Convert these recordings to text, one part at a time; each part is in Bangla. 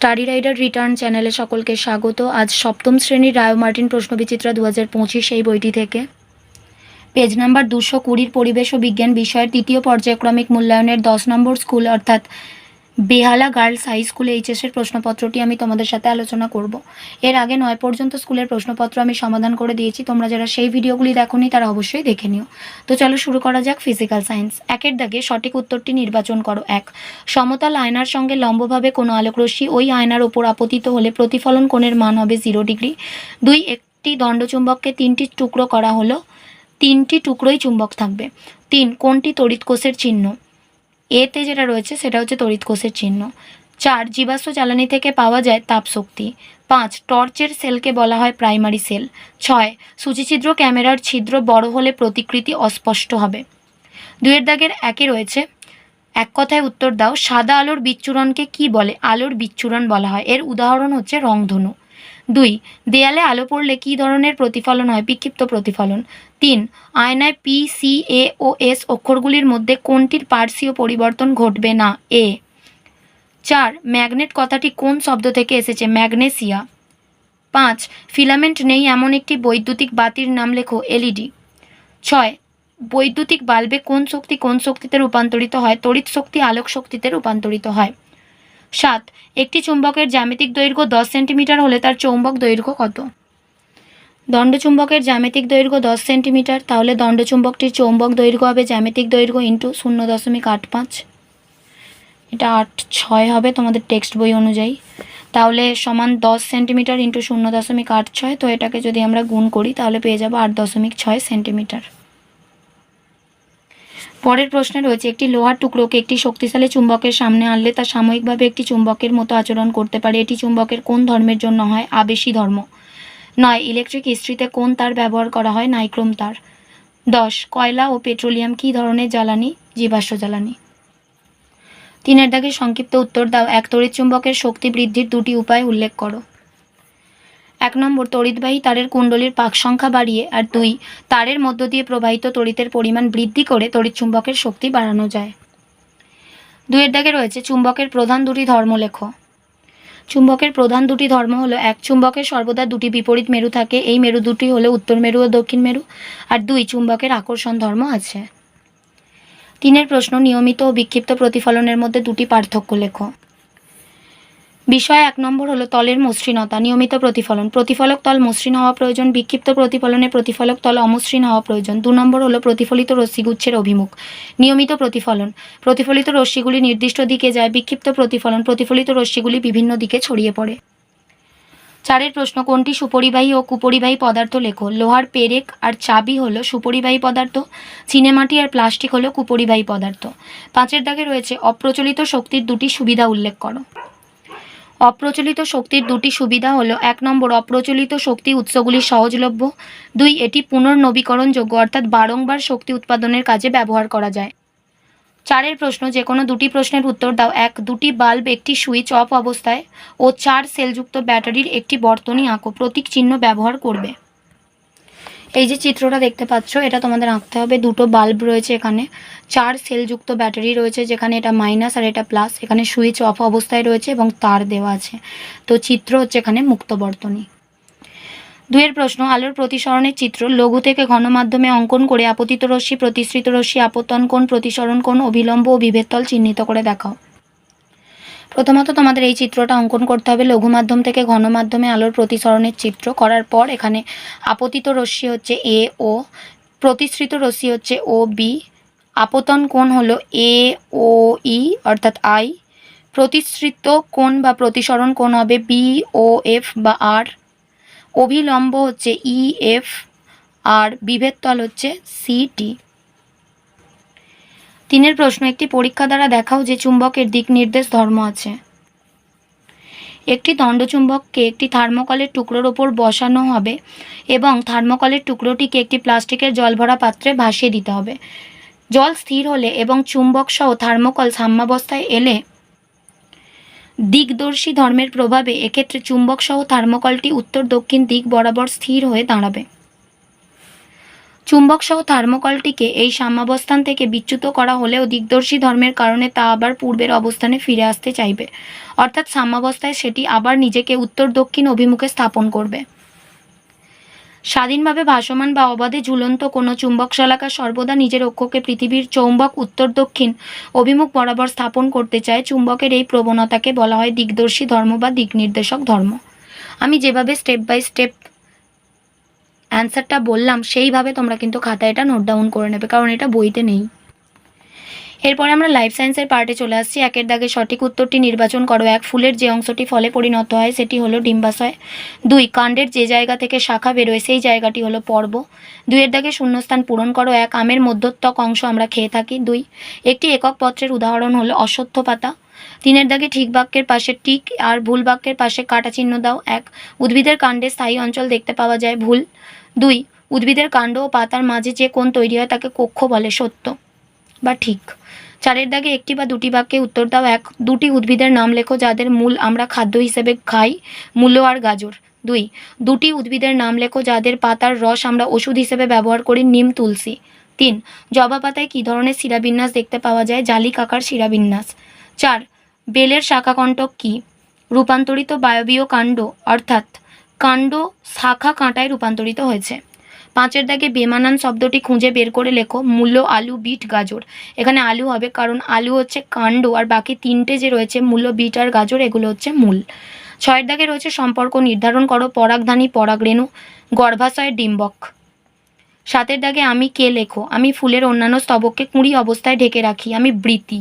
স্টাডি রাইডার রিটার্ন চ্যানেলে সকলকে স্বাগত। আজ সপ্তম শ্রেণীর রায় মার্টিন প্রশ্নবিচিত্রা 2025 এই বইটি থেকে পেজ নাম্বার 220 পরিবেশ ও বিজ্ঞান বিষয়ের তৃতীয় পর্যায়ক্রমিক মূল্যায়নের 10 নম্বর স্কুল অর্থাৎ বেহালা গার্লস হাই স্কুল এইচএসের প্রশ্নপত্রটি আমি তোমাদের সাথে আলোচনা করব। এর আগে 9 পর্যন্ত স্কুলের প্রশ্নপত্র আমি সমাধান করে দিয়েছি, তোমরা যারা সেই ভিডিওগুলি দেখোনি তারা অবশ্যই দেখে নিও। তো চলো শুরু করা যাক। Physical science. একের দাগে সঠিক উত্তরটি নির্বাচন করো। 1, সমতল আয়নার সঙ্গে লম্বভাবে কোনো আলোকরশ্মি ওই আয়নার ওপর আপতিত হলে প্রতিফলন কোণের মান হবে 0 ডিগ্রি। 2, একটি দণ্ডচুম্বককে 3টি টুকরো করা হলো, 3টি টুকরোই চুম্বক থাকবে। 3, কোনটি তড়িৎ কোষের চিহ্ন? এতে যেটা রয়েছে সেটা হচ্ছে তড়িৎ কোষের চিহ্ন। 4, জীবাশ্ম জ্বালানি থেকে পাওয়া যায় তাপ শক্তি। 5, টর্চের সেলকে বলা হয় প্রাইমারি সেল। 6, সূচিছিদ্র ক্যামেরার ছিদ্র বড় হলে প্রতিকৃতি অস্পষ্ট হবে। 2 এর দাগের 1-এ রয়েছে, এক কথায় উত্তর দাও। সাদা আলোর বিচ্ছুরণকে কি বলে? আলোর বিচ্ছুরণ বলা হয়। এর উদাহরণ হচ্ছে রংধনু। 2, দেয়ালে আলো পড়লে কী ধরনের প্রতিফলন হয়? বিক্ষিপ্ত প্রতিফলন। 3, আয়নায় পি, সি, এ ও এস অক্ষরগুলির মধ্যে কোনটির পার্শ্বীয় পরিবর্তন ঘটবে না? এ। 4, ম্যাগনেট কথাটি কোন শব্দ থেকে এসেছে? ম্যাগনেসিয়া। 5, ফিলামেন্ট নেই এমন একটি বৈদ্যুতিক বাতির নাম লেখো। এলইডি। 6, বৈদ্যুতিক বাল্বে কোন শক্তিতে রূপান্তরিত হয়? তড়িৎ শক্তি আলোক শক্তিতে রূপান্তরিত হয়। 7, একটি চুম্বকের জ্যামিতিক দৈর্ঘ্য 10 সেন্টিমিটার হলে তার চৌম্বক দৈর্ঘ্য কত? দণ্ডচুম্বকের জ্যামিতিক দৈর্ঘ্য 10 সেন্টিমিটার, তাহলে দণ্ডচুম্বকটির চৌম্বক দৈর্ঘ্য হবে জ্যামিতিক দৈর্ঘ্য ইন্টু 0.85। এটা 8.6 হবে তোমাদের টেক্সট বই অনুযায়ী। তাহলে সমান 10 সেন্টিমিটার ইন্টু 0.86। তো এটাকে যদি আমরা গুণ করি তাহলে পেয়ে যাবো 8.6 সেন্টিমিটার। পরের প্রশ্নে রয়েছে, একটি লোহার টুকরোকে একটি শক্তিশালী চুম্বকের সামনে আনলে তা সাময়িকভাবে একটি চুম্বকের মতো আচরণ করতে পারে। এটি চুম্বকের কোন ধর্মের জন্য হয়? আবেশী ধর্ম। 9, ইলেকট্রিক ইস্ত্রিতে কোন তার ব্যবহার করা হয়? নাইক্রোম তার। 10, কয়লা ও পেট্রোলিয়াম কী ধরনের জ্বালানি? জীবাশ্ম জ্বালানি। 3 এর দাগে সংক্ষিপ্ত উত্তর দাও। 1, তড়িৎচুম্বকের শক্তি বৃদ্ধির 2টি উপায় উল্লেখ করো। 1 নম্বর, তড়িৎবাহী তারের কুণ্ডলীর পাক সংখ্যা বাড়িয়ে, আর 2, তারের মধ্য দিয়ে প্রবাহিত তড়িতের পরিমাণ বৃদ্ধি করে তড়িৎচুম্বকের শক্তি বাড়ানো যায়। 2 এর দাগে রয়েছে, চুম্বকের প্রধান 2টি ধর্ম লেখো। চুম্বকের প্রধান 2টি ধর্ম হলো, 1, চুম্বকের সর্বদা 2টি বিপরীত মেরু থাকে, এই মেরু দুটি হলো উত্তর মেরু ও দক্ষিণ মেরু। আর 2, চুম্বকের আকর্ষণ ধর্ম আছে। 3 এর প্রশ্ন, নিয়মিত ও বিক্ষিপ্ত প্রতিফলনের মধ্যে 2টি পার্থক্য লেখো। বিষয় 1 নম্বর হলো তলের মসৃণতা। নিয়মিত প্রতিফলন, প্রতিফলক তল মসৃণ হওয়া প্রয়োজন। বিক্ষিপ্ত প্রতিফলনে প্রতিফলক তল অমসৃণ হওয়া প্রয়োজন। 2 নম্বর হলো প্রতিফলিত রশ্মিগুচ্ছের অভিমুখ। নিয়মিত প্রতিফলন, প্রতিফলিত রশ্মিগুলি নির্দিষ্ট দিকে যায়। বিক্ষিপ্ত প্রতিফলন, প্রতিফলিত রশ্মিগুলি বিভিন্ন দিকে ছড়িয়ে পড়ে। 4 এর প্রশ্ন, কোনটি সুপরিবাহী ও কুপরিবাহী পদার্থ লেখো। লোহার পেরেক আর চাবি হলো সুপরিবাহী পদার্থ, চিনেমাটি আর প্লাস্টিক হলো কুপরিবাহী পদার্থ। 5 এর দাগে রয়েছে, অপ্রচলিত শক্তির 2টি সুবিধা উল্লেখ করো। অপ্রচলিত শক্তির 2টি সুবিধা হলো, 1 নম্বর, অপ্রচলিত শক্তি উৎসগুলি সহজলভ্য। 2, এটি পুনর্নবীকরণযোগ্য অর্থাৎ বারংবার শক্তি উৎপাদনের কাজে ব্যবহার করা যায়। 4 এর প্রশ্ন, যে কোনো 2টি প্রশ্নের উত্তর দাও। 1, 2টি বাল্ব, একটি সুইচ অফ অবস্থায় ও 4 সেলযুক্ত ব্যাটারির একটি বর্তনী আঁকো। প্রতীক চিহ্ন ব্যবহার করবে। এই যে চিত্রটা দেখতে পাচ্ছ, এটা তোমাদের আঁকতে হবে। 2টো বাল্ব রয়েছে, এখানে 4 সেলযুক্ত ব্যাটারি রয়েছে, যেখানে এটা মাইনাস আর এটা প্লাস। এখানে সুইচ অফ অবস্থায় রয়েছে এবং তার দেওয়া আছে। তো চিত্র হচ্ছে এখানে মুক্ত বর্তনী। 2 এর প্রশ্ন, আলোর প্রতিসরণের চিত্র লঘু থেকে ঘন মাধ্যমে অঙ্কন করে আপতিত রশ্মি, প্রতিসৃত রশ্মি, আপতন কোণ, প্রতিসরণ কোণ, অভিলম্ব ও বিভেদতল চিহ্নিত করে দেখাও। প্রথমত তোমাদের এই চিত্রটা অঙ্কন করতে হবে। লঘু মাধ্যম থেকে ঘন মাধ্যমে আলোর প্রতিসরণের চিত্র করার পর এখানে আপতিত রশ্মি হচ্ছে এ ও, প্রতিসৃত রশ্মি হচ্ছে ও বি, আপতন কোণ হলো এ ও ই অর্থাৎ আই, প্রতিসৃত কোণ বা প্রতিসরণ কোণ হবে বি ও এফ বা আর, অভিলম্ব হচ্ছে ই এফ, আর বিভেদতল হচ্ছে সিটি। 3 এর প্রশ্ন, একটি পরীক্ষা দ্বারা দেখাও যে চুম্বকের দিক নির্দেশ ধর্ম আছে। একটি দণ্ডচুম্বককে একটি থার্মোকলের টুকরোর ওপর বসানো হবে এবং থার্মোকলের টুকরোটিকে একটি প্লাস্টিকের জলভরা পাত্রে ভাসিয়ে দিতে হবে। জল স্থির হলে এবং চুম্বক সহ থার্মোকল সাম্যাবস্থায় এলে দিকদর্শী ধর্মের প্রভাবে এক্ষেত্রে চুম্বক সহ থার্মোকলটি উত্তর দক্ষিণ দিক বরাবর স্থির হয়ে দাঁড়াবে। চুম্বক সহ থার্মোকলটিকে এই সাম্যাবস্থান থেকে বিচ্যুত করা হলেও দিকদর্শী ধর্মের কারণে তা আবার পূর্বের অবস্থানে ফিরে আসতে চাইবে, অর্থাৎ সাম্যাবস্থায় সেটি আবার নিজেকে উত্তর দক্ষিণ অভিমুখে স্থাপন করবে। স্বাধীনভাবে ভাসমান বা অবাধে ঝুলন্ত কোনো চুম্বক শলাকা সর্বদা নিজের অক্ষকে পৃথিবীর চৌম্বক উত্তর দক্ষিণ অভিমুখ বরাবর স্থাপন করতে চায়। চুম্বকের এই প্রবণতাকে বলা হয় দিকদর্শী ধর্ম বা দিক নির্দেশক ধর্ম। আমি যেভাবে স্টেপ বাই স্টেপ অ্যান্সারটা বললাম সেইভাবে তোমরা কিন্তু খাতায় এটা নোট ডাউন করে নেবে, কারণ এটা বইতে নেই। এরপরে আমরা লাইফ সায়েন্সের পার্টে চলে আসছি। 1 দাগে সঠিক উত্তরটি নির্বাচন করো। 1, ফুলের যে অংশটি ফলে পরিণত হয় সেটি হলো ডিম্বাশয়। 2, কাণ্ডের যে জায়গা থেকে শাখা বেরোয় সেই জায়গাটি হলো পর্ব। 2 দাগে শূন্যস্থান পূরণ করো। 1, আমের মধ্যত্বক অংশ আমরা খেয়ে থাকি। 2, একটি একক পত্রের উদাহরণ হলো অশ্বত্থ পাতা। 3 দাগে ঠিক বাক্যের পাশে টিক আর ভুল বাক্যের পাশে কাটা চিহ্ন দাও। 1, উদ্ভিদের কাণ্ডে স্থায়ী অঞ্চল দেখতে পাওয়া যায়। ভুল। 2, উদ্ভিদের কাণ্ড ও পাতার মাঝে যে কোণ তৈরি হয় তাকে কক্ষ বলে। সত্য বা ঠিক। 4 দাগে একটি বা দুটি বাক্যে উত্তর দাও। 1, দুটি উদ্ভিদের নাম লেখো যাদের মূল আমরা খাদ্য হিসেবে খাই। মূলো আর গাজর। 2, দুটি উদ্ভিদের নাম লেখো যাদের পাতার রস আমরা ওষুধ হিসেবে ব্যবহার করি। নিম, তুলসী। 3, জবা পাতায় কী ধরনের শিরাবিন্যাস দেখতে পাওয়া যায়? জালিকাকার শিরাবিন্যাস। 4, বেলের শাখাকণ্টক কী? রূপান্তরিত বায়বীয় কাণ্ড, অর্থাৎ কাণ্ড শাখা কাঁটায় রূপান্তরিত হয়েছে। 5 দাগে বেমানান শব্দটি খুঁজে বের করে লেখো। মূলো, আলু, বিট, গাজর। এখানে আলু হবে কারণ আলু হচ্ছে কাণ্ড, আর বাকি 3টে যে রয়েছে মূলো, বিট আর গাজর এগুলো হচ্ছে মূল। 6 দাগে রয়েছে সম্পর্ক নির্ধারণ করো। পরাগধানী, পরাগরেণু, গর্ভাশয়ের ডিম্বক। 7 দাগে আমি কে লেখো। আমি ফুলের অন্যান্য স্তবককে কুঁড়ি অবস্থায় ঢেকে রাখি। আমি বৃতি।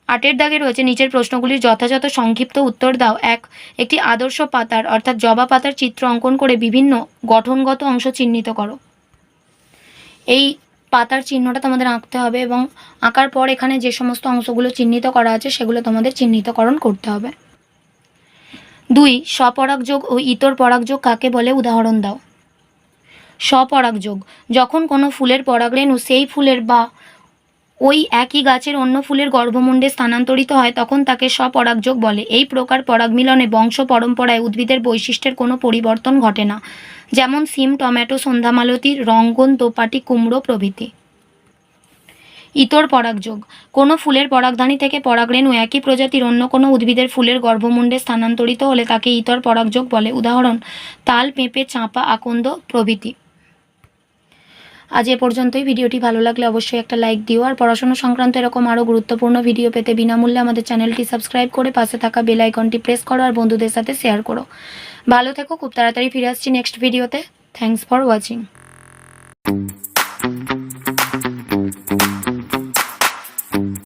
8 দাগে রয়েছে নিচের প্রশ্নগুলির যথাযথ সংক্ষিপ্ত উত্তর দাও। 1, একটি আদর্শ পাতার অর্থাৎ জবা পাতার চিত্র অঙ্কন করে বিভিন্ন গঠনগত অংশ চিহ্নিত করো। এই পাতার চিহ্নটা তোমাদের আঁকতে হবে এবং আঁকার পর এখানে যে সমস্ত অংশগুলো চিহ্নিত করা আছে সেগুলো তোমাদের চিহ্নিতকরণ করতে হবে। 2, স্বপরাগযোগ ও ইতর পরাগযোগ কাকে বলে? উদাহরণ দাও। স্বপরাগযোগ, যখন কোনো ফুলের পরাগরেণু সেই ফুলের বা ওই একই গাছের অন্য ফুলের গর্ভমুণ্ডে স্থানান্তরিত হয় তখন তাকে স্বপরাগযোগ বলে। এই প্রকার পরাগমিলনে বংশ পরম্পরায় উদ্ভিদের বৈশিষ্ট্যের কোনো পরিবর্তন ঘটে না, যেমন সিম, টমেটো, সন্ধ্যামালতী, রঙ্গন, দোপাটি, কুমড়ো প্রভৃতি। ইতর পরাগযোগ, কোনো ফুলের পরাগধানী থেকে পরাগরেণু একই প্রজাতির অন্য কোনো উদ্ভিদের ফুলের গর্ভমুণ্ডে স্থানান্তরিত হলে তাকে ইতর পরাগযোগ বলে। উদাহরণ তাল, পেঁপে, চাঁপা, আকন্দ প্রভৃতি। আজ এ পর্যন্তই। ভিডিওটি ভালো লাগলে অবশ্যই একটা লাইক দিও, আর পড়াশোনা সংক্রান্ত এরকম আরও গুরুত্বপূর্ণ ভিডিও পেতে বিনামূল্যে আমাদের চ্যানেলটি সাবস্ক্রাইব করে পাশে থাকা বেল আইকনটি প্রেস করো আর বন্ধুদের সাথে শেয়ার করো। ভালো থেকো, খুব তাড়াতাড়ি ফিরে আসছি নেক্সট ভিডিওতে। Thanks for watching.